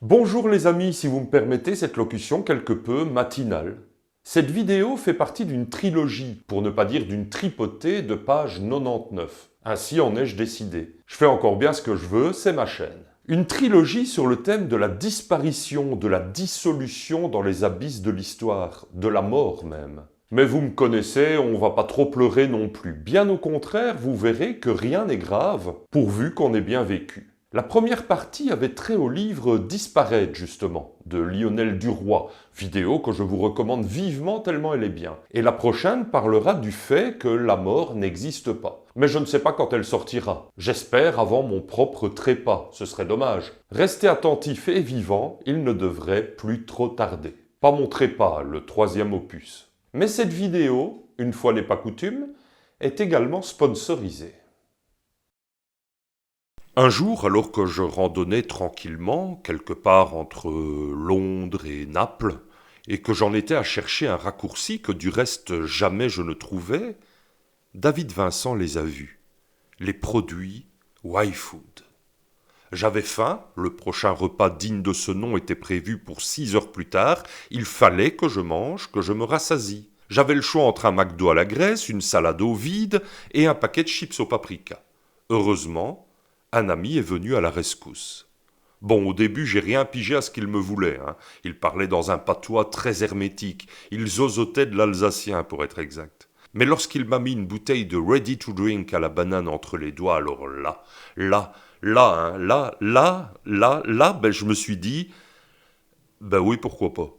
Bonjour les amis, si vous me permettez cette locution quelque peu matinale. Cette vidéo fait partie d'une trilogie, pour ne pas dire d'une tripotée de page 99. Ainsi en ai-je décidé. Je fais encore bien ce que je veux, c'est ma chaîne. Une trilogie sur le thème de la disparition, de la dissolution dans les abysses de l'histoire, de la mort même. Mais vous me connaissez, on va pas trop pleurer non plus. Bien au contraire, vous verrez que rien n'est grave, pourvu qu'on ait bien vécu. La première partie avait trait au livre Disparaître, justement, de Lionel Duroy, vidéo que je vous recommande vivement tellement elle est bien. Et la prochaine parlera du fait que la mort n'existe pas. Mais je ne sais pas quand elle sortira. J'espère avant mon propre trépas, ce serait dommage. Restez attentifs et vivants, il ne devrait plus trop tarder. Pas mon trépas, le troisième opus. Mais cette vidéo, une fois n'est pas coutume, est également sponsorisée. Un jour, alors que je randonnais tranquillement, quelque part entre Londres et Naples, et que j'en étais à chercher un raccourci que du reste jamais je ne trouvais, David Vincent les a vus, les produits Y-Food. J'avais faim, le prochain repas digne de ce nom était prévu pour 6 heures plus tard, il fallait que je mange, que je me rassasie. J'avais le choix entre un McDo à la graisse, une salade au vide et un paquet de chips au paprika. Heureusement, un ami est venu à la rescousse. Bon, au début, j'ai rien pigé à ce qu'il me voulait. Il parlait dans un patois très hermétique. Il zozotait de l'alsacien, pour être exact. Mais lorsqu'il m'a mis une bouteille de ready to drink à la banane entre les doigts, alors là, je me suis dit, ben oui, pourquoi pas.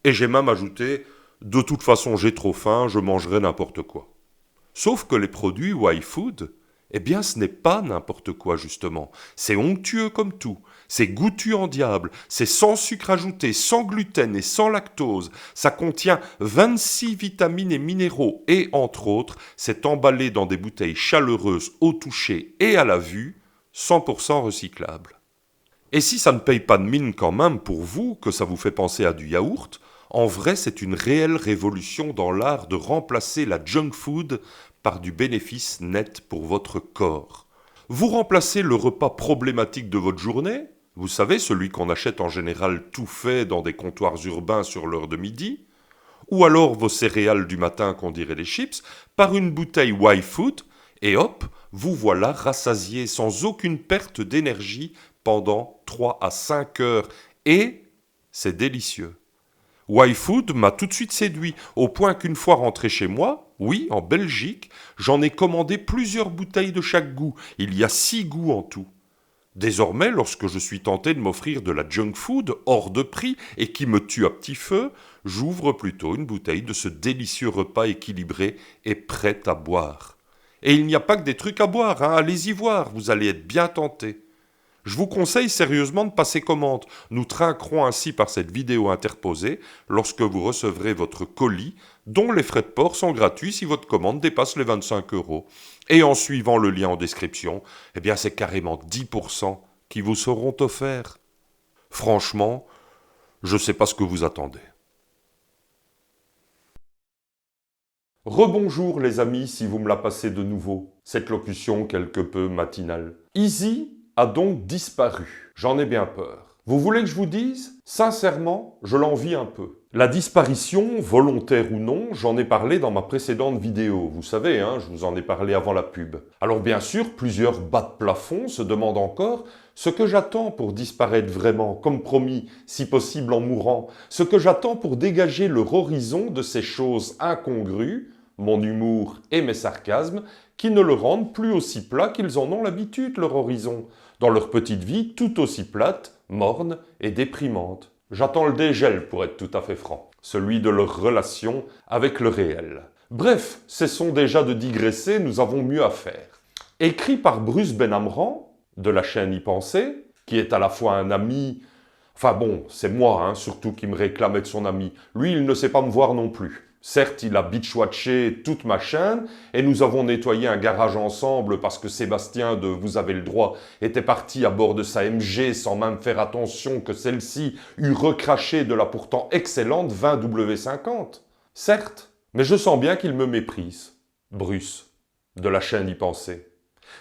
Et j'ai même ajouté, de toute façon, j'ai trop faim, je mangerai n'importe quoi. Sauf que les produits Y-Food, eh bien, ce n'est pas n'importe quoi, justement. C'est onctueux comme tout. C'est goûtu en diable. C'est sans sucre ajouté, sans gluten et sans lactose. Ça contient 26 vitamines et minéraux. Et, entre autres, c'est emballé dans des bouteilles chaleureuses au toucher et à la vue, 100% recyclables. Et si ça ne paye pas de mine quand même pour vous, que ça vous fait penser à du yaourt, en vrai, c'est une réelle révolution dans l'art de remplacer la junk food par du bénéfice net pour votre corps. Vous remplacez le repas problématique de votre journée, vous savez, celui qu'on achète en général tout fait dans des comptoirs urbains sur l'heure de midi, ou alors vos céréales du matin qu'on dirait les chips, par une bouteille Y-Food, et hop, vous voilà rassasié sans aucune perte d'énergie pendant 3 à 5 heures. Et c'est délicieux. Y-Food m'a tout de suite séduit, au point qu'une fois rentré chez moi, oui, en Belgique, j'en ai commandé plusieurs bouteilles de chaque goût. Il y a 6 goûts en tout. Désormais, lorsque je suis tenté de m'offrir de la junk food hors de prix et qui me tue à petit feu, j'ouvre plutôt une bouteille de ce délicieux repas équilibré et prêt à boire. Et il n'y a pas que des trucs à boire, allez-y voir, vous allez être bien tentés. Je vous conseille sérieusement de passer commande. Nous trinquerons ainsi par cette vidéo interposée lorsque vous recevrez votre colis, dont les frais de port sont gratuits si votre commande dépasse les 25 €. Et en suivant le lien en description, eh bien c'est carrément 10% qui vous seront offerts. Franchement, je ne sais pas ce que vous attendez. Rebonjour les amis si vous me la passez de nouveau, cette locution quelque peu matinale. Easy a donc disparu. J'en ai bien peur. Vous voulez que je vous dise? Sincèrement, je l'envie un peu. La disparition, volontaire ou non, j'en ai parlé dans ma précédente vidéo. Vous savez, je vous en ai parlé avant la pub. Alors bien sûr, plusieurs bas de plafond se demandent encore ce que j'attends pour disparaître vraiment, comme promis, si possible en mourant. Ce que j'attends pour dégager leur horizon de ces choses incongrues, mon humour et mes sarcasmes, qui ne le rendent plus aussi plat qu'ils en ont l'habitude, leur horizon, dans leur petite vie tout aussi plate, morne et déprimante. J'attends le dégel pour être tout à fait franc, celui de leur relation avec le réel. Bref, cessons déjà de digresser, nous avons mieux à faire. Écrit par Bruce Benhamran, de la chaîne Y Penser, qui est à la fois un ami... Enfin bon, c'est moi surtout qui me réclame être son ami. Lui, il ne sait pas me voir non plus. Certes, il a bitchwatché toute ma chaîne et nous avons nettoyé un garage ensemble parce que Sébastien de Vous avez le droit était parti à bord de sa MG sans même faire attention que celle-ci eût recraché de la pourtant excellente 20W50. Certes, mais je sens bien qu'il me méprise. Bruce, de la chaîne Y Penser.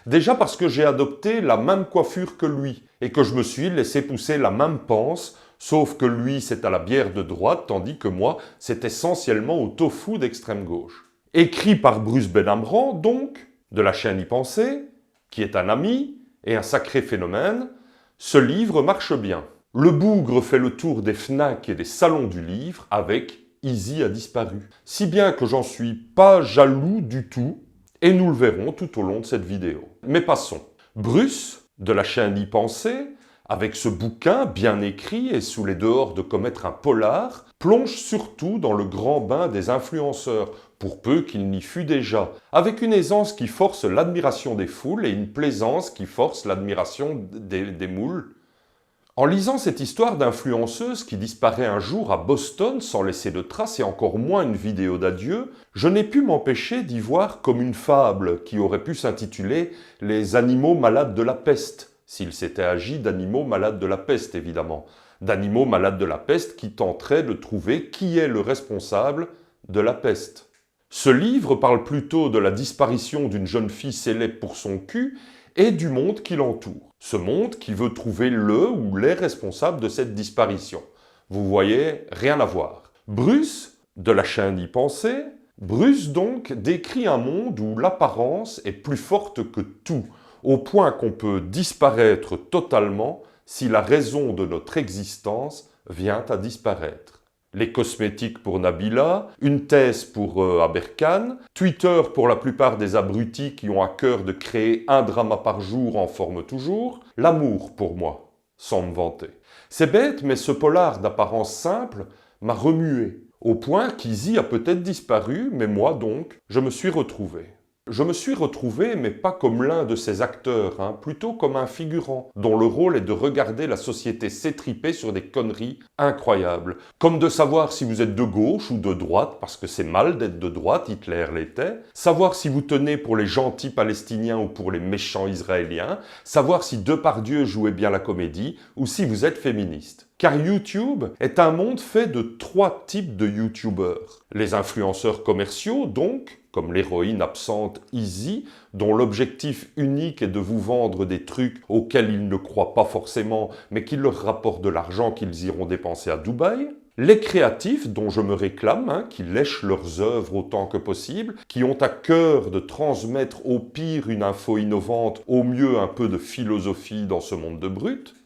Déjà parce que j'ai adopté la même coiffure que lui et que je me suis laissé pousser la même panse, sauf que lui c'est à la bière de droite tandis que moi c'est essentiellement au tofu d'extrême gauche. Écrit par Bruce Benamran donc, de la chaîne Y Penser, qui est un ami et un sacré phénomène, ce livre marche bien. Le bougre fait le tour des FNAC et des salons du livre avec Easy a disparu. Si bien que j'en suis pas jaloux du tout, et nous le verrons tout au long de cette vidéo. Mais passons. Bruce, de la chaîne Y Penser, avec ce bouquin bien écrit et sous les dehors de commettre un polar, plonge surtout dans le grand bain des influenceurs, pour peu qu'il n'y fût déjà, avec une aisance qui force l'admiration des foules et une plaisance qui force l'admiration des moules. En lisant cette histoire d'influenceuse qui disparaît un jour à Boston sans laisser de traces et encore moins une vidéo d'adieu, je n'ai pu m'empêcher d'y voir comme une fable qui aurait pu s'intituler « Les animaux malades de la peste », s'il s'était agi d'animaux malades de la peste évidemment, d'animaux malades de la peste qui tenteraient de trouver qui est le responsable de la peste. Ce livre parle plutôt de la disparition d'une jeune fille célèbre pour son cul et du monde qui l'entoure. Ce monde qui veut trouver le ou les responsables de cette disparition. Vous voyez, rien à voir. Bruce, de la chaîne Y Penser, Bruce donc décrit un monde où l'apparence est plus forte que tout, au point qu'on peut disparaître totalement si la raison de notre existence vient à disparaître. Les cosmétiques pour Nabila, une thèse pour Aberkan, Twitter pour la plupart des abrutis qui ont à cœur de créer un drama par jour en forme toujours, l'amour pour moi, sans me vanter. C'est bête, mais ce polar d'apparence simple m'a remué, au point qu'Easy a peut-être disparu, mais moi donc, je me suis retrouvé. Je me suis retrouvé, mais pas comme l'un de ces acteurs, plutôt comme un figurant, dont le rôle est de regarder la société s'étriper sur des conneries incroyables. Comme de savoir si vous êtes de gauche ou de droite, parce que c'est mal d'être de droite, Hitler l'était, savoir si vous tenez pour les gentils palestiniens ou pour les méchants israéliens, savoir si Depardieu jouait bien la comédie, ou si vous êtes féministe. Car YouTube est un monde fait de 3 types de YouTubeurs. Les influenceurs commerciaux, donc, comme l'héroïne absente Easy, dont l'objectif unique est de vous vendre des trucs auxquels ils ne croient pas forcément, mais qui leur rapportent de l'argent qu'ils iront dépenser à Dubaï. Les créatifs, dont je me réclame, qui lèchent leurs œuvres autant que possible, qui ont à cœur de transmettre au pire une info innovante, au mieux un peu de philosophie dans ce monde de brutes,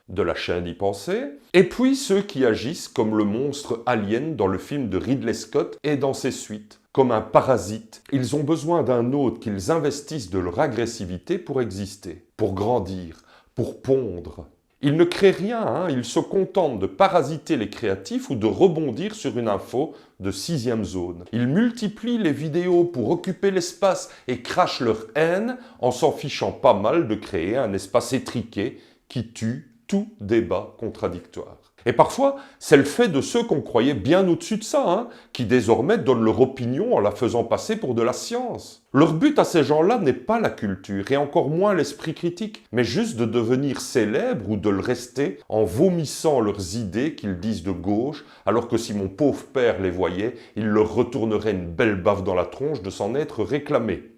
de la chaîne Y Penser, et puis ceux qui agissent comme le monstre alien dans le film de Ridley Scott et dans ses suites. Comme un parasite, ils ont besoin d'un hôte qu'ils investissent de leur agressivité pour exister, pour grandir, pour pondre. Ils ne créent rien, ils se contentent de parasiter les créatifs ou de rebondir sur une info de 6e zone. Ils multiplient les vidéos pour occuper l'espace et crachent leur haine en s'en fichant pas mal de créer un espace étriqué qui tue tout débat contradictoire. Et parfois, c'est le fait de ceux qu'on croyait bien au-dessus de ça, qui désormais donnent leur opinion en la faisant passer pour de la science. Leur but à ces gens-là n'est pas la culture, et encore moins l'esprit critique, mais juste de devenir célèbres ou de le rester en vomissant leurs idées qu'ils disent de gauche, alors que si mon pauvre père les voyait, il leur retournerait une belle baffe dans la tronche de s'en être réclamé.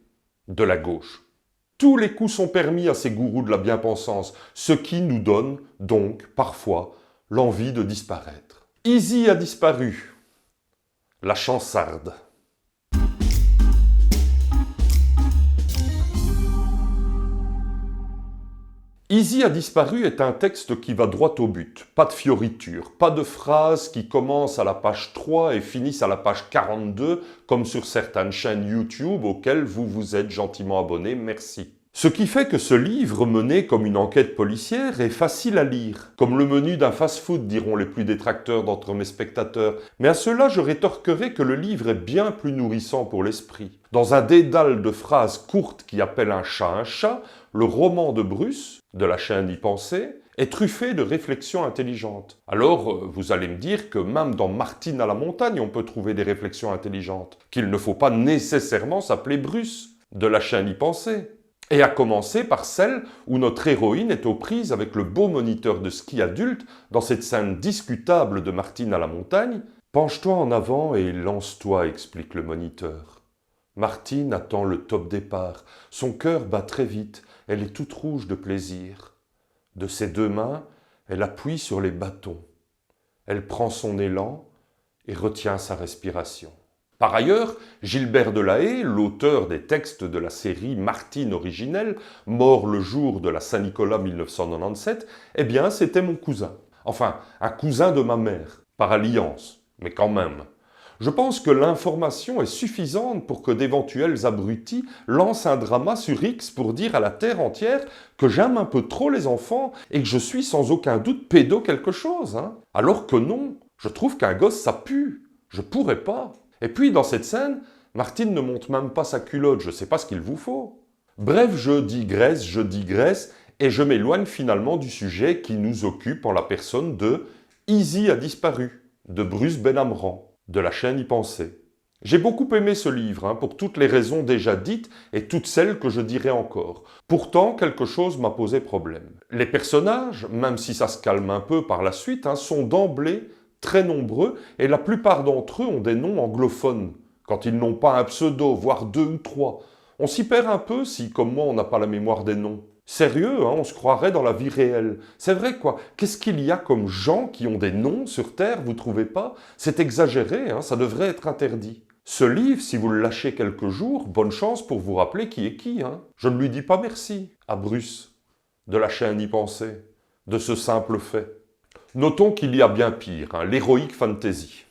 De la gauche. Tous les coups sont permis à ces gourous de la bien-pensance, ce qui nous donne, donc, parfois, l'envie de disparaître. Easy a disparu. La chansarde. Easy a disparu est un texte qui va droit au but. Pas de fioritures, pas de phrases qui commencent à la page 3 et finissent à la page 42, comme sur certaines chaînes YouTube auxquelles vous vous êtes gentiment abonné, merci. Ce qui fait que ce livre, mené comme une enquête policière, est facile à lire, comme le menu d'un fast-food, diront les plus détracteurs d'entre mes spectateurs. Mais à cela, je rétorquerai que le livre est bien plus nourrissant pour l'esprit. Dans un dédale de phrases courtes qui appellent un chat, le roman de Bruce, de la chaîne Y Penser, est truffé de réflexions intelligentes. Alors, vous allez me dire que même dans Martine à la montagne, on peut trouver des réflexions intelligentes, qu'il ne faut pas nécessairement s'appeler Bruce, de la chaîne Y Penser. Et à commencer par celle où notre héroïne est aux prises avec le beau moniteur de ski adulte dans cette scène discutable de Martine à la montagne. « Penche-toi en avant et lance-toi », explique le moniteur. Martine attend le top départ. Son cœur bat très vite. Elle est toute rouge de plaisir. De ses deux mains, elle appuie sur les bâtons. Elle prend son élan et retient sa respiration. Par ailleurs, Gilbert Delahaye, l'auteur des textes de la série Martine originelle, mort le jour de la Saint-Nicolas 1997, eh bien, c'était mon cousin. Enfin, un cousin de ma mère, par alliance, mais quand même. Je pense que l'information est suffisante pour que d'éventuels abrutis lancent un drama sur X pour dire à la terre entière que j'aime un peu trop les enfants et que je suis sans aucun doute pédo quelque chose. Alors que non, je trouve qu'un gosse ça pue. Je pourrais pas. Et puis dans cette scène, Martine ne monte même pas sa culotte, je sais pas ce qu'il vous faut. Bref, je digresse et je m'éloigne finalement du sujet qui nous occupe en la personne de Easy a disparu, de Bruce Benhamran, de la chaîne Y penser. J'ai beaucoup aimé ce livre, pour toutes les raisons déjà dites et toutes celles que je dirai encore. Pourtant, quelque chose m'a posé problème. Les personnages, même si ça se calme un peu par la suite, sont d'emblée très nombreux et la plupart d'entre eux ont des noms anglophones, quand ils n'ont pas un pseudo, voire 2 ou 3. On s'y perd un peu si, comme moi, on n'a pas la mémoire des noms. Sérieux, on se croirait dans la vie réelle. C'est vrai quoi, qu'est-ce qu'il y a comme gens qui ont des noms sur Terre, vous trouvez pas? C'est exagéré, ça devrait être interdit. Ce livre, si vous le lâchez quelques jours, bonne chance pour vous rappeler qui est qui. Je ne lui dis pas merci à Bruce, de la chaîne Y penser, de ce simple fait. Notons qu'il y a bien pire, l'heroic fantasy.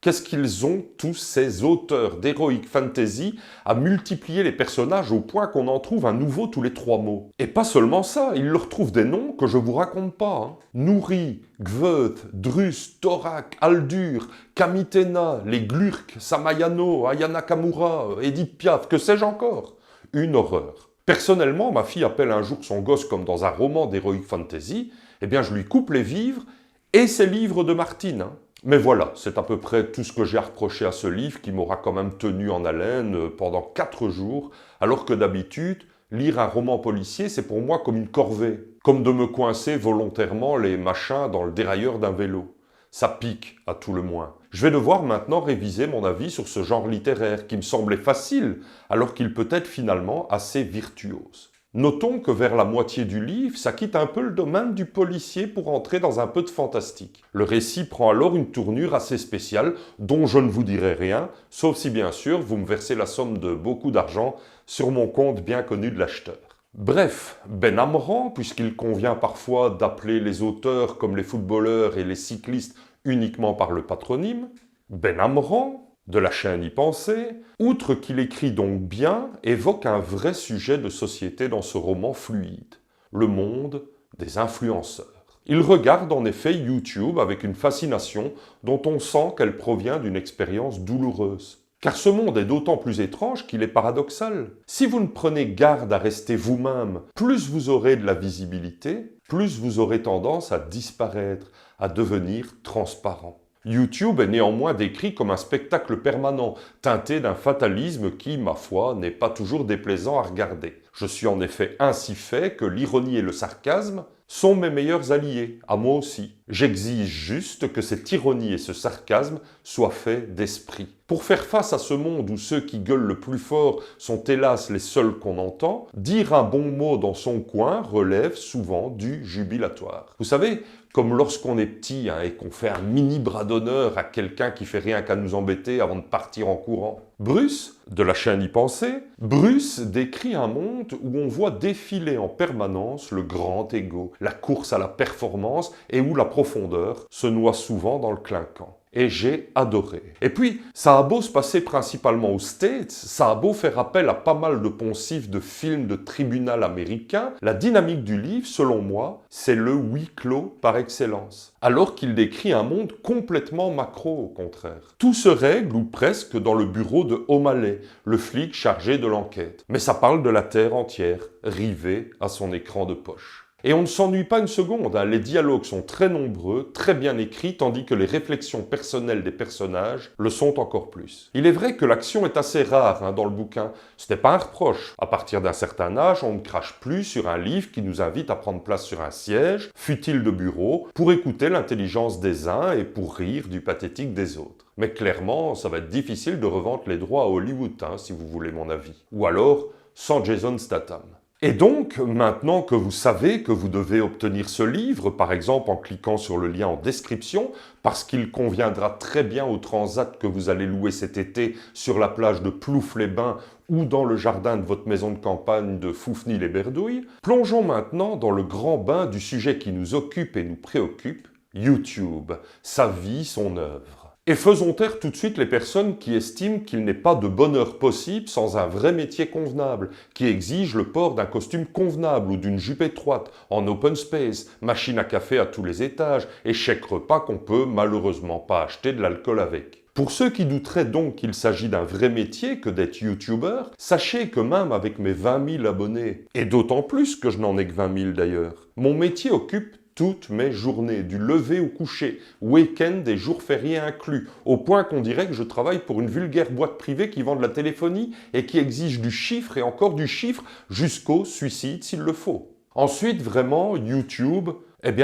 Qu'est-ce qu'ils ont, tous ces auteurs d'heroic fantasy, à multiplier les personnages au point qu'on en trouve un nouveau tous les 3 mots. Et pas seulement ça, ils leur trouvent des noms que je vous raconte pas. Nourri, Gveuth, Drus, Thorak, Aldur, Kamitena, les Glurk, Samayano, Ayana Kamura, Edith Piaf, que sais-je encore? Une horreur. Personnellement, ma fille appelle un jour son gosse comme dans un roman d'heroic fantasy, eh bien je lui coupe les vivres et ses livres de Martine. Mais voilà, c'est à peu près tout ce que j'ai à reprocher à ce livre qui m'aura quand même tenu en haleine pendant 4 jours, alors que d'habitude, lire un roman policier, c'est pour moi comme une corvée, comme de me coincer volontairement les machins dans le dérailleur d'un vélo. Ça pique, à tout le moins. Je vais devoir maintenant réviser mon avis sur ce genre littéraire qui me semblait facile, alors qu'il peut être finalement assez virtuose. Notons que vers la moitié du livre, ça quitte un peu le domaine du policier pour entrer dans un peu de fantastique. Le récit prend alors une tournure assez spéciale, dont je ne vous dirai rien, sauf si bien sûr vous me versez la somme de beaucoup d'argent sur mon compte bien connu de l'acheteur. Bref, Benhamran, puisqu'il convient parfois d'appeler les auteurs comme les footballeurs et les cyclistes uniquement par le patronyme, Benhamran, de la chaîne Y penser, outre qu'il écrit donc bien, évoque un vrai sujet de société dans ce roman fluide, le monde des influenceurs. Il regarde en effet YouTube avec une fascination dont on sent qu'elle provient d'une expérience douloureuse. Car ce monde est d'autant plus étrange qu'il est paradoxal. Si vous ne prenez garde à rester vous-même, plus vous aurez de la visibilité, plus vous aurez tendance à disparaître, à devenir transparent. YouTube est néanmoins décrit comme un spectacle permanent, teinté d'un fatalisme qui, ma foi, n'est pas toujours déplaisant à regarder. Je suis en effet ainsi fait que l'ironie et le sarcasme sont mes meilleurs alliés, à moi aussi. J'exige juste que cette ironie et ce sarcasme soient faits d'esprit. Pour faire face à ce monde où ceux qui gueulent le plus fort sont hélas les seuls qu'on entend, dire un bon mot dans son coin relève souvent du jubilatoire. Vous savez, comme lorsqu'on est petit et qu'on fait un mini bras d'honneur à quelqu'un qui fait rien qu'à nous embêter avant de partir en courant. Bruce, de la chaîne Y penser, Bruce décrit un monde où on voit défiler en permanence le grand ego, la course à la performance et où la profondeur se noie souvent dans le clinquant. Et j'ai adoré. Et puis, ça a beau se passer principalement aux States, ça a beau faire appel à pas mal de poncifs de films de tribunal américains, la dynamique du livre, selon moi, c'est le huis clos par excellence. Alors qu'il décrit un monde complètement macro, au contraire. Tout se règle, ou presque, dans le bureau de O'Malley, le flic chargé de l'enquête. Mais ça parle de la Terre entière, rivée à son écran de poche. Et on ne s'ennuie pas une seconde, hein. Les dialogues sont très nombreux, très bien écrits, tandis que les réflexions personnelles des personnages le sont encore plus. Il est vrai que l'action est assez rare dans le bouquin. Ce n'est pas un reproche. À partir d'un certain âge, on ne crache plus sur un livre qui nous invite à prendre place sur un siège, fût-il de bureau, pour écouter l'intelligence des uns et pour rire du pathétique des autres. Mais clairement, ça va être difficile de revendre les droits à Hollywood, si vous voulez mon avis. Ou alors, sans Jason Statham. Et donc, maintenant que vous savez que vous devez obtenir ce livre, par exemple en cliquant sur le lien en description, parce qu'il conviendra très bien au transat que vous allez louer cet été sur la plage de Plouffe-les-Bains ou dans le jardin de votre maison de campagne de Foufny-les-Berdouilles, plongeons maintenant dans le grand bain du sujet qui nous occupe et nous préoccupe, YouTube, sa vie, son œuvre. Et faisons taire tout de suite les personnes qui estiment qu'il n'est pas de bonheur possible sans un vrai métier convenable, qui exige le port d'un costume convenable ou d'une jupe étroite, en open space, machine à café à tous les étages et chèque repas qu'on peut malheureusement pas acheter de l'alcool avec. Pour ceux qui douteraient donc qu'il s'agit d'un vrai métier que d'être youtubeur, sachez que même avec mes 20 000 abonnés, et d'autant plus que je n'en ai que 20 000 d'ailleurs, mon métier occupe toutes mes journées, du lever au coucher, week-end et jours fériés inclus, au point qu'on dirait que je travaille pour une vulgaire boîte privée qui vend de la téléphonie et qui exige du chiffre et encore du chiffre jusqu'au suicide s'il le faut. Ensuite, vraiment, YouTube,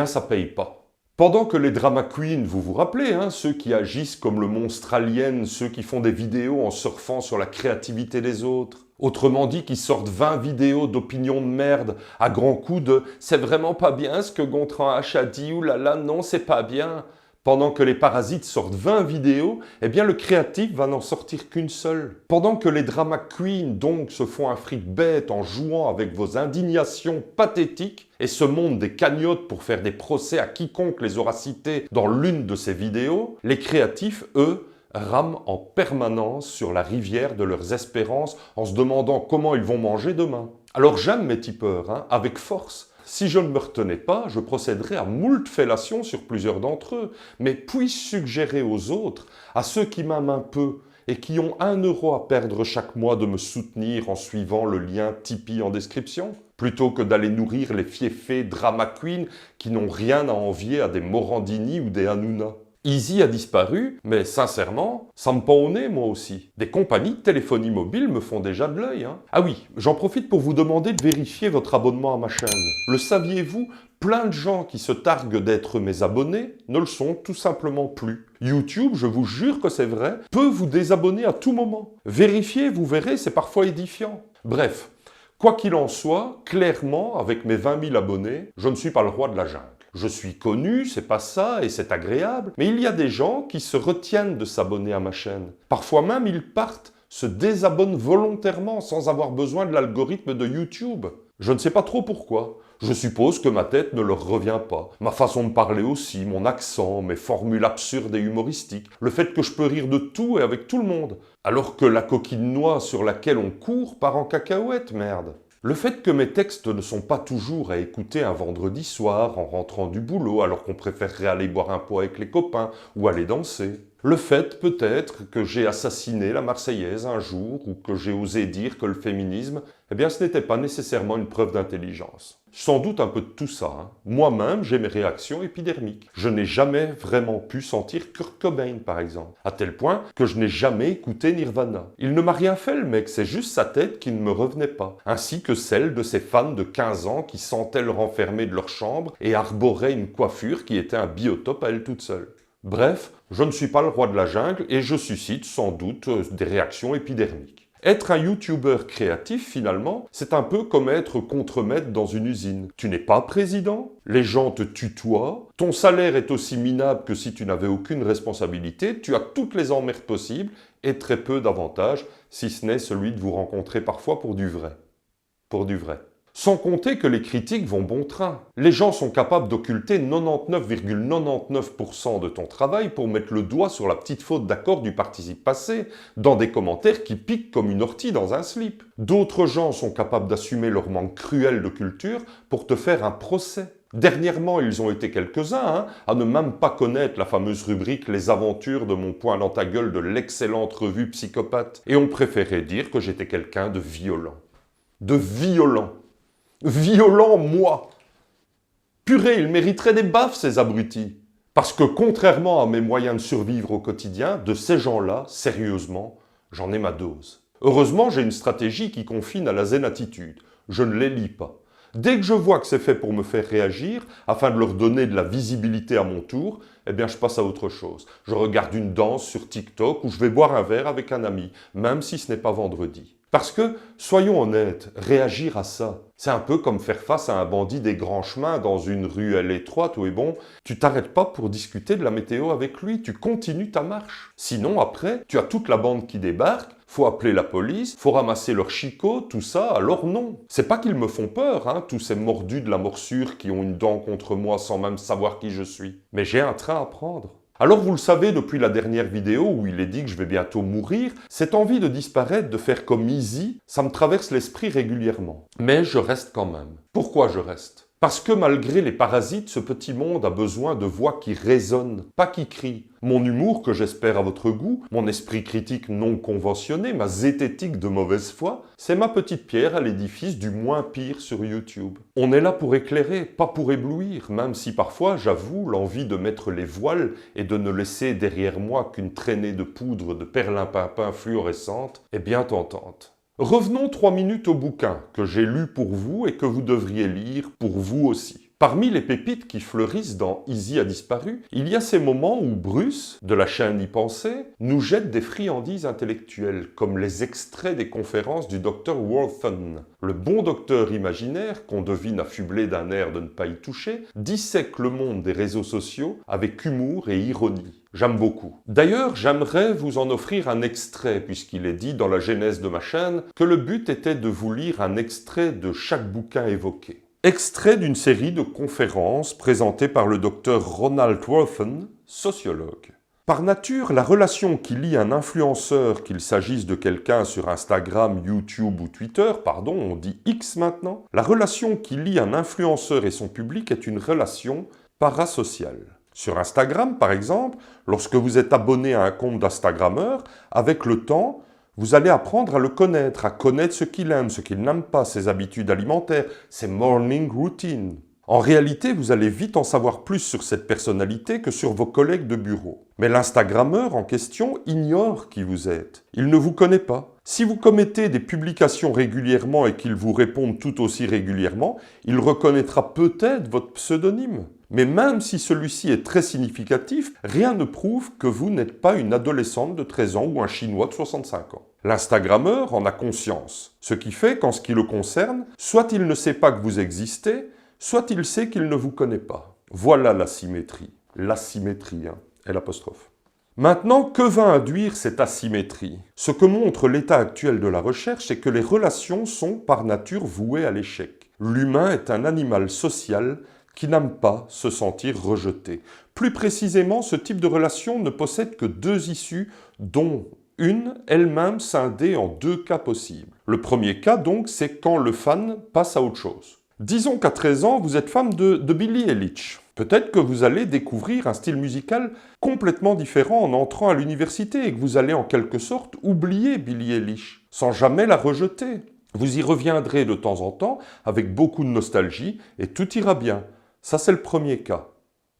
ça paye pas. Pendant que les drama queens, vous vous rappelez, ceux qui agissent comme le monstre alien, ceux qui font des vidéos en surfant sur la créativité des autres, autrement dit, qui sortent 20 vidéos d'opinion de merde à grands coups de « c'est vraiment pas bien ce que Gontran H a dit, oulala, non, c'est pas bien ». Pendant que les parasites sortent 20 vidéos, le créatif va n'en sortir qu'une seule. Pendant que les drama queens, donc, se font un fric bête en jouant avec vos indignations pathétiques et se montent des cagnottes pour faire des procès à quiconque les aura cités dans l'une de ces vidéos, les créatifs, eux, rament en permanence sur la rivière de leurs espérances en se demandant comment ils vont manger demain. Alors j'aime mes tipeurs, avec force. Si je ne me retenais pas, je procéderais à moult fellations sur plusieurs d'entre eux, mais puis-je suggérer aux autres, à ceux qui m'aiment un peu et qui ont 1 euro à perdre chaque mois de me soutenir en suivant le lien Tipeee en description, plutôt que d'aller nourrir les fiefés drama queens qui n'ont rien à envier à des Morandini ou des Hanouna. Easy a disparu, mais sincèrement, ça me pend au nez moi aussi. Des compagnies de téléphonie mobile me font déjà de l'œil. Ah oui, j'en profite pour vous demander de vérifier votre abonnement à ma chaîne. Le saviez-vous? Plein de gens qui se targuent d'être mes abonnés ne le sont tout simplement plus. YouTube, je vous jure que c'est vrai, peut vous désabonner à tout moment. Vérifiez, vous verrez, c'est parfois édifiant. Bref, quoi qu'il en soit, clairement, avec mes 20 000 abonnés, je ne suis pas le roi de la jungle. Je suis connu, c'est pas ça, et c'est agréable, mais il y a des gens qui se retiennent de s'abonner à ma chaîne. Parfois même, ils partent, se désabonnent volontairement sans avoir besoin de l'algorithme de YouTube. Je ne sais pas trop pourquoi. Je suppose que ma tête ne leur revient pas. Ma façon de parler aussi, mon accent, mes formules absurdes et humoristiques, le fait que je peux rire de tout et avec tout le monde, alors que la coquille noix sur laquelle on court part en cacahuète, merde. Le fait que mes textes ne sont pas toujours à écouter un vendredi soir en rentrant du boulot alors qu'on préférerait aller boire un pot avec les copains ou aller danser. Le fait peut-être que j'ai assassiné la Marseillaise un jour ou que j'ai osé dire que le féminisme, ce n'était pas nécessairement une preuve d'intelligence. Sans doute un peu de tout ça. Moi-même, j'ai mes réactions épidermiques. Je n'ai jamais vraiment pu sentir Kurt Cobain, par exemple. À tel point que je n'ai jamais écouté Nirvana. Il ne m'a rien fait, le mec, c'est juste sa tête qui ne me revenait pas. Ainsi que celle de ces fans de 15 ans qui sentaient le renfermer de leur chambre et arboraient une coiffure qui était un biotope à elle toute seule. Bref, je ne suis pas le roi de la jungle et je suscite sans doute des réactions épidermiques. Être un youtubeur créatif, finalement, c'est un peu comme être contremaître dans une usine. Tu n'es pas président, les gens te tutoient, ton salaire est aussi minable que si tu n'avais aucune responsabilité, tu as toutes les emmerdes possibles et très peu d'avantages, si ce n'est celui de vous rencontrer parfois pour du vrai. Pour du vrai. Sans compter que les critiques vont bon train. Les gens sont capables d'occulter 99,99% de ton travail pour mettre le doigt sur la petite faute d'accord du participe passé dans des commentaires qui piquent comme une ortie dans un slip. D'autres gens sont capables d'assumer leur manque cruel de culture pour te faire un procès. Dernièrement, ils ont été quelques-uns à ne même pas connaître la fameuse rubrique « Les aventures de mon poing dans ta gueule » de l'excellente revue Psychopathe et ont préféré dire que j'étais quelqu'un de violent. De violent. Violent, moi! Purée, ils mériteraient des baffes, ces abrutis. Parce que contrairement à mes moyens de survivre au quotidien, de ces gens-là, sérieusement, j'en ai ma dose. Heureusement, j'ai une stratégie qui confine à la zen attitude. Je ne les lis pas. Dès que je vois que c'est fait pour me faire réagir, afin de leur donner de la visibilité à mon tour, eh bien je passe à autre chose. Je regarde une danse sur TikTok ou je vais boire un verre avec un ami, même si ce n'est pas vendredi. Parce que, soyons honnêtes, réagir à ça, c'est un peu comme faire face à un bandit des grands chemins dans une ruelle étroite où est bon, tu t'arrêtes pas pour discuter de la météo avec lui, tu continues ta marche. Sinon après, tu as toute la bande qui débarque, faut appeler la police, faut ramasser leurs chicots, tout ça, alors non. C'est pas qu'ils me font peur, hein, tous ces mordus de la morsure qui ont une dent contre moi sans même savoir qui je suis. Mais j'ai un train à prendre. Alors vous le savez depuis la dernière vidéo où il est dit que je vais bientôt mourir, cette envie de disparaître, de faire comme Easy, ça me traverse l'esprit régulièrement. Mais je reste quand même. Pourquoi je reste ? Parce que malgré les parasites, ce petit monde a besoin de voix qui résonnent, pas qui crient. Mon humour, que j'espère à votre goût, mon esprit critique non conventionné, ma zététique de mauvaise foi, c'est ma petite pierre à l'édifice du moins pire sur YouTube. On est là pour éclairer, pas pour éblouir, même si parfois, j'avoue, l'envie de mettre les voiles et de ne laisser derrière moi qu'une traînée de poudre de perlimpinpin fluorescente est bien tentante. Revenons 3 minutes au bouquin que j'ai lu pour vous et que vous devriez lire pour vous aussi. Parmi les pépites qui fleurissent dans Easy a disparu, il y a ces moments où Bruce, de la chaîne Y penser, nous jette des friandises intellectuelles, comme les extraits des conférences du Dr Walton. Le bon docteur imaginaire, qu'on devine affublé d'un air de ne pas y toucher, dissèque le monde des réseaux sociaux avec humour et ironie. J'aime beaucoup. D'ailleurs, j'aimerais vous en offrir un extrait, puisqu'il est dit dans la genèse de ma chaîne que le but était de vous lire un extrait de chaque bouquin évoqué. Extrait d'une série de conférences présentées par le docteur Ronald Worthen, sociologue. Par nature, la relation qui lie un influenceur, qu'il s'agisse de quelqu'un sur Instagram, YouTube ou Twitter, pardon, on dit X maintenant, la relation qui lie un influenceur et son public est une relation parasociale. Sur Instagram, par exemple, lorsque vous êtes abonné à un compte d'Instagrammeur, avec le temps, vous allez apprendre à le connaître, à connaître ce qu'il aime, ce qu'il n'aime pas, ses habitudes alimentaires, ses morning routines. En réalité, vous allez vite en savoir plus sur cette personnalité que sur vos collègues de bureau. Mais l'Instagrammeur en question ignore qui vous êtes. Il ne vous connaît pas. Si vous commettez des publications régulièrement et qu'il vous réponde tout aussi régulièrement, il reconnaîtra peut-être votre pseudonyme. Mais même si celui-ci est très significatif, rien ne prouve que vous n'êtes pas une adolescente de 13 ans ou un Chinois de 65 ans. L'Instagrammeur en a conscience, ce qui fait qu'en ce qui le concerne, soit il ne sait pas que vous existez, soit il sait qu'il ne vous connaît pas. Voilà l'asymétrie. L'asymétrie, hein, et l'apostrophe. Maintenant, que va induire cette asymétrie ? Ce que montre l'état actuel de la recherche, c'est que les relations sont par nature vouées à l'échec. L'humain est un animal social qui n'aime pas se sentir rejeté. Plus précisément, ce type de relation ne possède que 2 issues, dont une elle-même scindée en 2 cas possibles. Le premier cas, donc, c'est quand le fan passe à autre chose. Disons qu'à 13 ans, vous êtes fan de Billie Eilish. Peut-être que vous allez découvrir un style musical complètement différent en entrant à l'université et que vous allez en quelque sorte oublier Billie Eilish, sans jamais la rejeter. Vous y reviendrez de temps en temps avec beaucoup de nostalgie et tout ira bien. Ça, c'est le premier cas,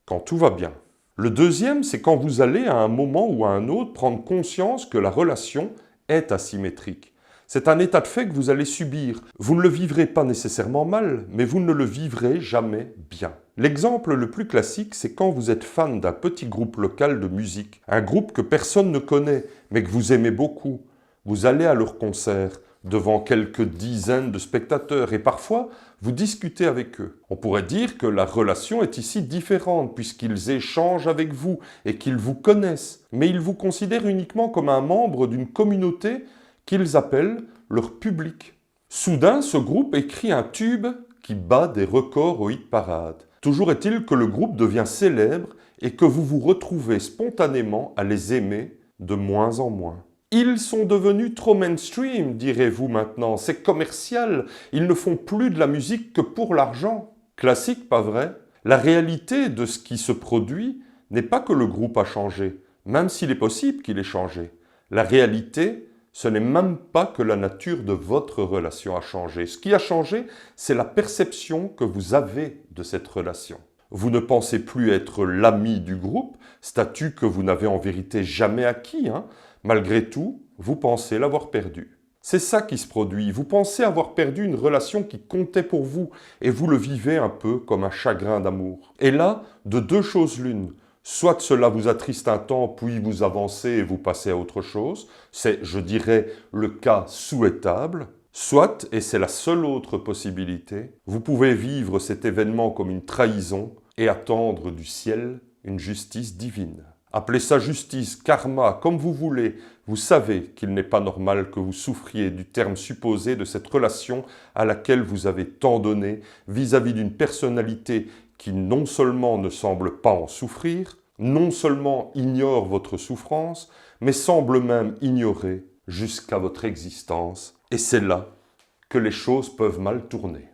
quand tout va bien. Le deuxième, c'est quand vous allez à un moment ou à un autre prendre conscience que la relation est asymétrique. C'est un état de fait que vous allez subir. Vous ne le vivrez pas nécessairement mal, mais vous ne le vivrez jamais bien. L'exemple le plus classique, c'est quand vous êtes fan d'un petit groupe local de musique, un groupe que personne ne connaît, mais que vous aimez beaucoup. Vous allez à leur concert, devant quelques dizaines de spectateurs, et parfois, vous discutez avec eux. On pourrait dire que la relation est ici différente, puisqu'ils échangent avec vous et qu'ils vous connaissent, mais ils vous considèrent uniquement comme un membre d'une communauté qu'ils appellent leur public. Soudain, ce groupe écrit un tube qui bat des records au hit-parade. Toujours est-il que le groupe devient célèbre et que vous vous retrouvez spontanément à les aimer de moins en moins. Ils sont devenus trop mainstream, direz-vous maintenant. C'est commercial. Ils ne font plus de la musique que pour l'argent. Classique, pas vrai ? La réalité de ce qui se produit n'est pas que le groupe a changé, même s'il est possible qu'il ait changé. La réalité, ce n'est même pas que la nature de votre relation a changé. Ce qui a changé, c'est la perception que vous avez de cette relation. Vous ne pensez plus être l'ami du groupe, statut que vous n'avez en vérité jamais acquis. Malgré tout, vous pensez l'avoir perdu. C'est ça qui se produit. Vous pensez avoir perdu une relation qui comptait pour vous et vous le vivez un peu comme un chagrin d'amour. Et là, de deux choses l'une. Soit cela vous attriste un temps, puis vous avancez et vous passez à autre chose. C'est, je dirais, le cas souhaitable. Soit, et c'est la seule autre possibilité, vous pouvez vivre cet événement comme une trahison et attendre du ciel une justice divine. Appelez ça justice, karma, comme vous voulez. Vous savez qu'il n'est pas normal que vous souffriez du terme supposé de cette relation à laquelle vous avez tant donné vis-à-vis d'une personnalité qui non seulement ne semble pas en souffrir, non seulement ignore votre souffrance, mais semble même ignorer jusqu'à votre existence. Et c'est là que les choses peuvent mal tourner.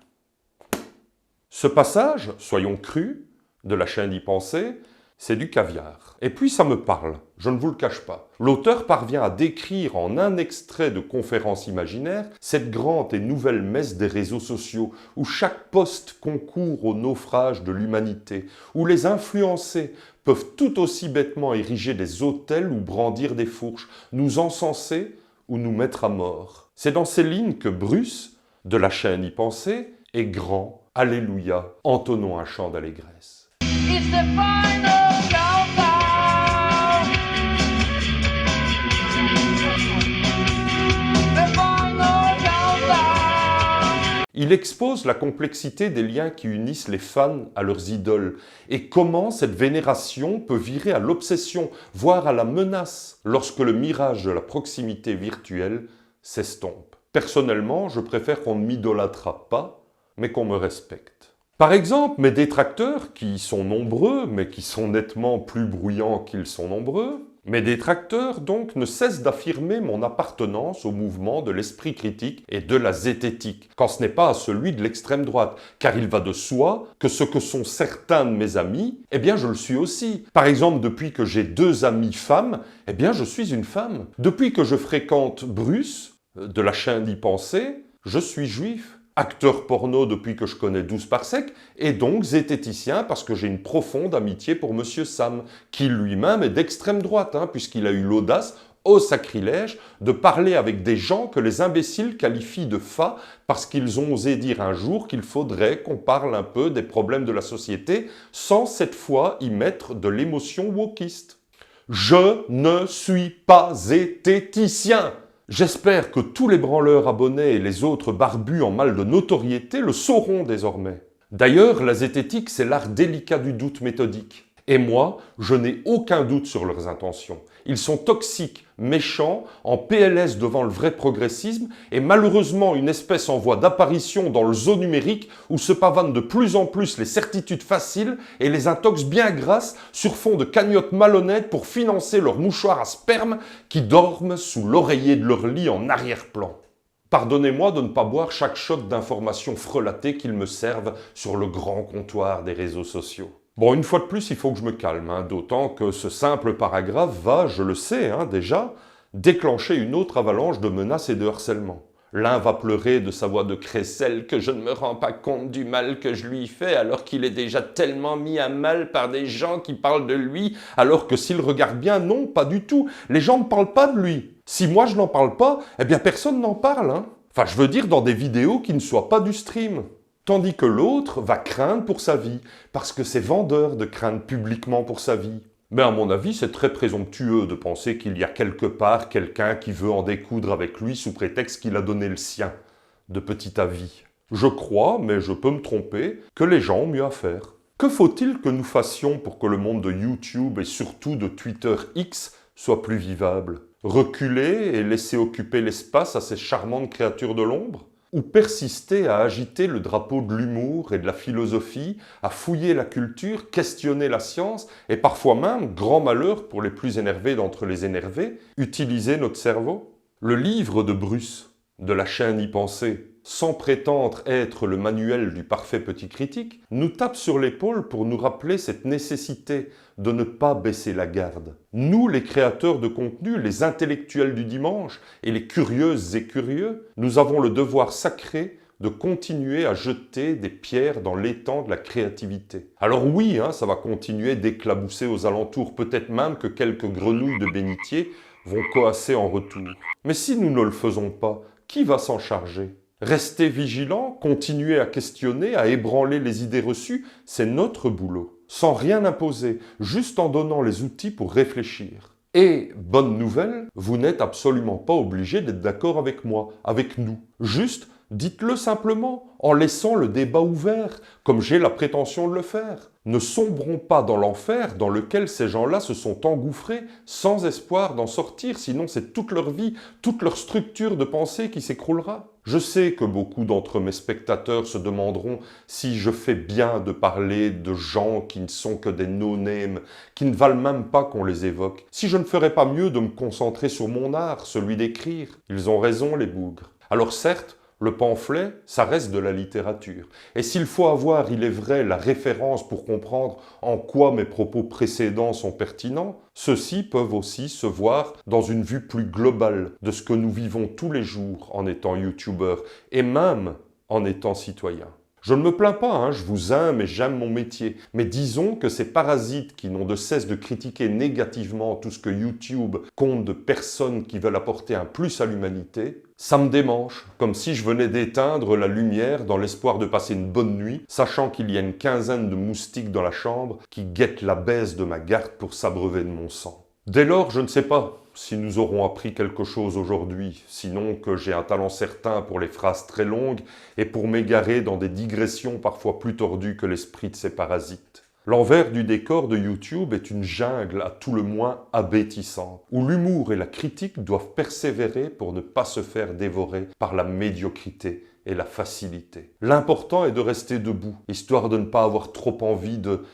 Ce passage, soyons crus, de la chaîne d'y penser, c'est du caviar. Et puis ça me parle, je ne vous le cache pas. L'auteur parvient à décrire en un extrait de conférence imaginaire cette grande et nouvelle messe des réseaux sociaux où chaque post concourt au naufrage de l'humanité, où les influencés peuvent tout aussi bêtement ériger des autels ou brandir des fourches, nous encenser ou nous mettre à mort. C'est dans ces lignes que Bruce, de la chaîne y penser, est grand, alléluia, entonnons un chant d'allégresse. It's the final countdown. The final countdown. Il expose la complexité des liens qui unissent les fans à leurs idoles et comment cette vénération peut virer à l'obsession, voire à la menace, lorsque le mirage de la proximité virtuelle s'estompe. Personnellement, je préfère qu'on ne m'idolâtre pas, mais qu'on me respecte. Par exemple, mes détracteurs, qui sont nombreux, mais qui sont nettement plus bruyants qu'ils sont nombreux, mes détracteurs, donc, ne cessent d'affirmer mon appartenance au mouvement de l'esprit critique et de la zététique, quand ce n'est pas à celui de l'extrême droite, car il va de soi que ce que sont certains de mes amis, eh bien je le suis aussi. Par exemple, depuis que j'ai 2 amies femmes, eh bien je suis une femme. Depuis que je fréquente Bruce, de la chaîne d'y penser, je suis juif. Acteur porno depuis que je connais 12 par sec, et donc zététicien parce que j'ai une profonde amitié pour Monsieur Sam, qui lui-même est d'extrême droite, puisqu'il a eu l'audace, au sacrilège, de parler avec des gens que les imbéciles qualifient de fats parce qu'ils ont osé dire un jour qu'il faudrait qu'on parle un peu des problèmes de la société sans cette fois y mettre de l'émotion wokiste. Je ne suis pas zététicien. J'espère que tous les branleurs abonnés et les autres barbus en mal de notoriété le sauront désormais. D'ailleurs, la zététique, c'est l'art délicat du doute méthodique. Et moi, je n'ai aucun doute sur leurs intentions. Ils sont toxiques, méchants, en PLS devant le vrai progressisme et malheureusement une espèce en voie d'apparition dans le zoo numérique où se pavanent de plus en plus les certitudes faciles et les intox bien grasses sur fond de cagnottes malhonnêtes pour financer leurs mouchoirs à sperme qui dorment sous l'oreiller de leur lit en arrière-plan. Pardonnez-moi de ne pas boire chaque shot d'informations frelatées qu'ils me servent sur le grand comptoir des réseaux sociaux. Bon, une fois de plus, il faut que je me calme, d'autant que ce simple paragraphe va, je le sais déjà, déclencher une autre avalanche de menaces et de harcèlement. L'un va pleurer de sa voix de crécelle que je ne me rends pas compte du mal que je lui fais alors qu'il est déjà tellement mis à mal par des gens qui parlent de lui, alors que s'il regarde bien, non, pas du tout. Les gens ne parlent pas de lui. Si moi je n'en parle pas, eh bien personne n'en parle. Enfin, je veux dire dans des vidéos qui ne soient pas du stream. Tandis que l'autre va craindre pour sa vie, parce que c'est vendeur de craindre publiquement pour sa vie. Mais à mon avis, c'est très présomptueux de penser qu'il y a quelque part quelqu'un qui veut en découdre avec lui sous prétexte qu'il a donné le sien, de petit avis. Je crois, mais je peux me tromper, que les gens ont mieux à faire. Que faut-il que nous fassions pour que le monde de YouTube et surtout de Twitter X soit plus vivable? Reculer et laisser occuper l'espace à ces charmantes créatures de l'ombre? Ou persister à agiter le drapeau de l'humour et de la philosophie, à fouiller la culture, questionner la science, et parfois même, grand malheur pour les plus énervés d'entre les énervés, utiliser notre cerveau? Le livre de Bruce, de la chaîne y penser, sans prétendre être le manuel du parfait petit critique, nous tape sur l'épaule pour nous rappeler cette nécessité de ne pas baisser la garde. Nous, les créateurs de contenu, les intellectuels du dimanche et les curieuses et curieux, nous avons le devoir sacré de continuer à jeter des pierres dans l'étang de la créativité. Alors oui, ça va continuer d'éclabousser aux alentours, peut-être même que quelques grenouilles de bénitier vont coasser en retour. Mais si nous ne le faisons pas, qui va s'en charger ? Rester vigilant, continuer à questionner, à ébranler les idées reçues, c'est notre boulot. Sans rien imposer, juste en donnant les outils pour réfléchir. Et, bonne nouvelle, vous n'êtes absolument pas obligé d'être d'accord avec moi, avec nous. Juste, dites-le simplement, en laissant le débat ouvert, comme j'ai la prétention de le faire. Ne sombrons pas dans l'enfer dans lequel ces gens-là se sont engouffrés sans espoir d'en sortir, sinon c'est toute leur vie, toute leur structure de pensée qui s'écroulera. Je sais que beaucoup d'entre mes spectateurs se demanderont si je fais bien de parler de gens qui ne sont que des no-names, qui ne valent même pas qu'on les évoque. Si je ne ferais pas mieux de me concentrer sur mon art, celui d'écrire. Ils ont raison, les bougres. Alors certes, le pamphlet, ça reste de la littérature. Et s'il faut avoir, il est vrai, la référence pour comprendre en quoi mes propos précédents sont pertinents, ceux-ci peuvent aussi se voir dans une vue plus globale de ce que nous vivons tous les jours en étant youtubeurs et même en étant citoyens. Je ne me plains pas, je vous aime et j'aime mon métier, mais disons que ces parasites qui n'ont de cesse de critiquer négativement tout ce que YouTube compte de personnes qui veulent apporter un plus à l'humanité, ça me démange, comme si je venais d'éteindre la lumière dans l'espoir de passer une bonne nuit, sachant qu'il y a une quinzaine de moustiques dans la chambre qui guettent la baisse de ma garde pour s'abreuver de mon sang. Dès lors, je ne sais pas si nous aurons appris quelque chose aujourd'hui, sinon que j'ai un talent certain pour les phrases très longues et pour m'égarer dans des digressions parfois plus tordues que l'esprit de ces parasites. L'envers du décor de YouTube est une jungle à tout le moins abétissante, où l'humour et la critique doivent persévérer pour ne pas se faire dévorer par la médiocrité et la facilité. L'important est de rester debout, histoire de ne pas avoir trop envie de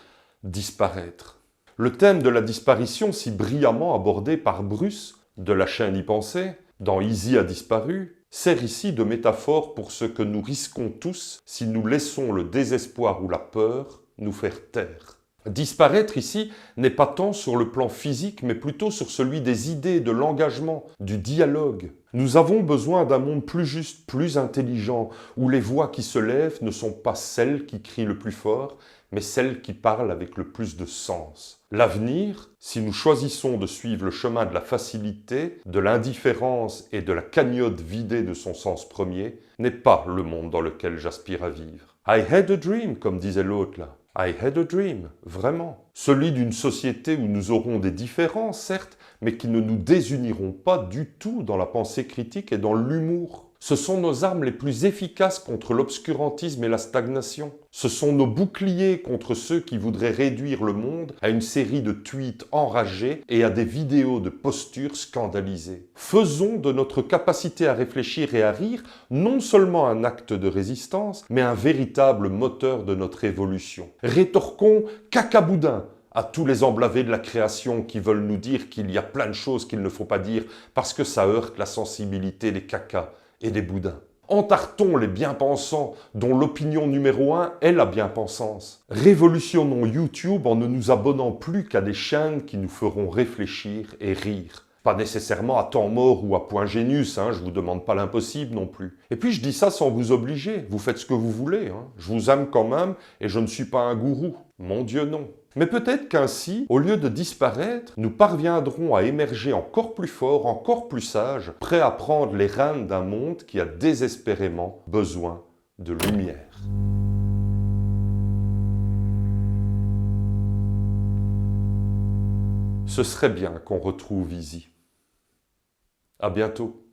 disparaître. Le thème de la disparition, si brillamment abordé par Bruce, de la chaîne Y penser, dans Easy a disparu, sert ici de métaphore pour ce que nous risquons tous si nous laissons le désespoir ou la peur nous faire taire. Disparaître ici n'est pas tant sur le plan physique, mais plutôt sur celui des idées, de l'engagement, du dialogue. Nous avons besoin d'un monde plus juste, plus intelligent, où les voix qui se lèvent ne sont pas celles qui crient le plus fort, mais celles qui parlent avec le plus de sens. L'avenir, si nous choisissons de suivre le chemin de la facilité, de l'indifférence et de la cagnotte vidée de son sens premier, n'est pas le monde dans lequel j'aspire à vivre. I had a dream, comme disait l'autre là. I had a dream, vraiment. Celui d'une société où nous aurons des différences, certes, mais qui ne nous désuniront pas du tout dans la pensée critique et dans l'humour. Ce sont nos armes les plus efficaces contre l'obscurantisme et la stagnation. Ce sont nos boucliers contre ceux qui voudraient réduire le monde à une série de tweets enragés et à des vidéos de postures scandalisées. Faisons de notre capacité à réfléchir et à rire non seulement un acte de résistance, mais un véritable moteur de notre évolution. Rétorquons cacaboudin à tous les emblavés de la création qui veulent nous dire qu'il y a plein de choses qu'il ne faut pas dire parce que ça heurte la sensibilité des cacas et des boudins. Entartons les bien-pensants dont l'opinion numéro 1 est la bien-pensance. Révolutionnons YouTube en ne nous abonnant plus qu'à des chaînes qui nous feront réfléchir et rire. Pas nécessairement à temps mort ou à point Génus, je vous demande pas l'impossible non plus. Et puis je dis ça sans vous obliger, vous faites ce que vous voulez. Je vous aime quand même et je ne suis pas un gourou. Mon Dieu non. Mais peut-être qu'ainsi, au lieu de disparaître, nous parviendrons à émerger encore plus forts, encore plus sages, prêts à prendre les rênes d'un monde qui a désespérément besoin de lumière. Ce serait bien qu'on retrouve Easy. À bientôt.